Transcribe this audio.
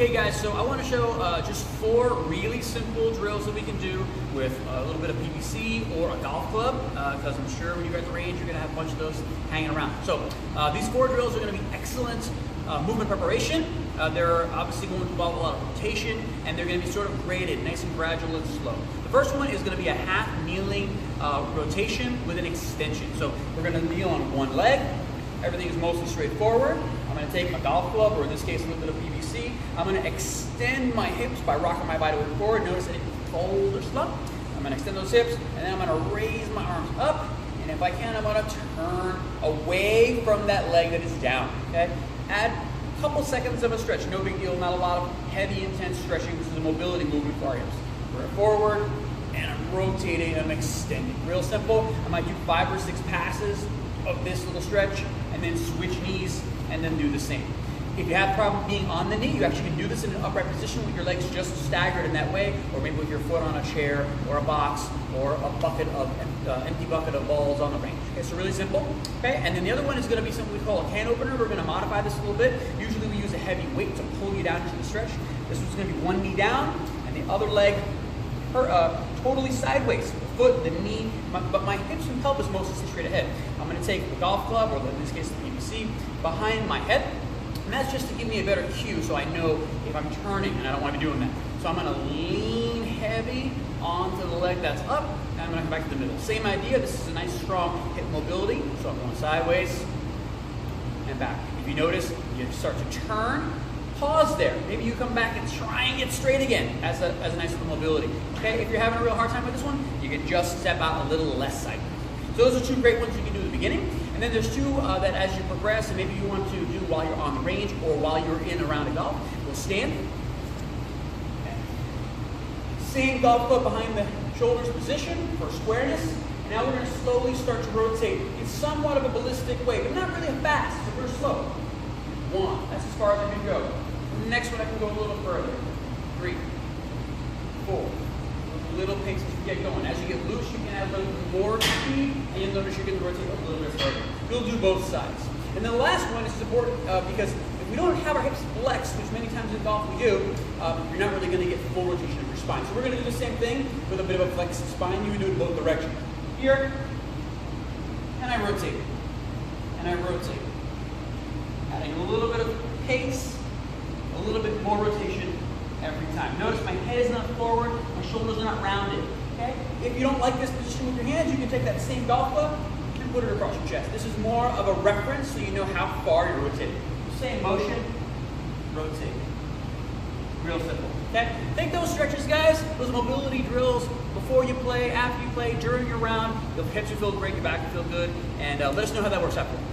Okay guys, so I want to show just 4 really simple drills that we can do with a little bit of PVC or a golf club, because I'm sure when you're at the range you're going to have a bunch of those hanging around. So these 4 drills are going to be excellent movement preparation. They're obviously going to involve a lot of rotation, and they're going to be sort of graded, nice and gradual and slow. The first one is going to be a half kneeling rotation with an extension. So we're going to kneel on one leg. Everything is mostly straightforward. I'm going to take a golf club, or in this case a little bit of PVC. I'm going to extend my hips by rocking my body weight forward. Notice I didn't fold or slump. I'm going to extend those hips, and then I'm going to raise my arms up. And if I can, I'm going to turn away from that leg that is down. Okay? Add a couple seconds of a stretch. No big deal. Not a lot of heavy, intense stretching. This is a mobility movement for our hips. We're forward, and I'm rotating. I'm extending. Real simple. I might do 5 or 6 passes of this little stretch, and then switch knees, and then do the same. If you have a problem being on the knee, you actually can do this in an upright position with your legs just staggered in that way, or maybe with your foot on a chair or a box or a bucket of empty bucket of balls on the range. Okay, so really simple. Okay, and then the other one is going to be something we call a can opener. We're going to modify this a little bit. Usually we use a heavy weight to pull you down into the stretch. This one's going to be one knee down and the other leg totally sideways. The foot, the knee, but my hips and pelvis mostly straight ahead. I'm going to take the golf club, or in this case the PVC, behind my head. And that's just to give me a better cue so I know if I'm turning, and I don't want to be doing that. So I'm going to lean heavy onto the leg that's up, and I'm going to come back to the middle. Same idea. This is a nice strong hip mobility. So I'm going sideways and back. If you notice, you start to turn. Pause there. Maybe you come back and try and get straight again as a nice little mobility. Okay, if you're having a real hard time with this one, you can just step out a little less sideways. So those are 2 great ones you can do at the beginning. And then there's 2 that as you progress, and maybe you want to do while you're on the range or while you're in a round of golf. We'll stand. Okay. Same golf club behind the shoulders position for squareness. And now we're going to slowly start to rotate in somewhat of a ballistic way, but not really fast, so we're slow. 1, that's as far as I can go. The next one I can go a little further. 3, 4. Little pace as you get going. As you get loose, you can add a little more speed, and you'll notice you're going to rotate a little bit further. We'll do both sides. And then the last one is important because if we don't have our hips flexed, which many times in golf we do, you're not really going to get full rotation of your spine. So we're going to do the same thing with a bit of a flexed spine. You can do it in both directions. Here, and I rotate. And I rotate. Adding a little bit of pace, a little bit more rotation every time. Notice my head is not forward, my shoulders are not rounded. Okay? If you don't like this position with your hands, you can take that same golf club and put it across your chest. This is more of a reference so you know how far you're rotating. Same motion, rotate. Real simple. Okay? Take those stretches, guys, those mobility drills before you play, after you play, during your round. Your hips will feel great, your back will feel good, and let us know how that works out for you.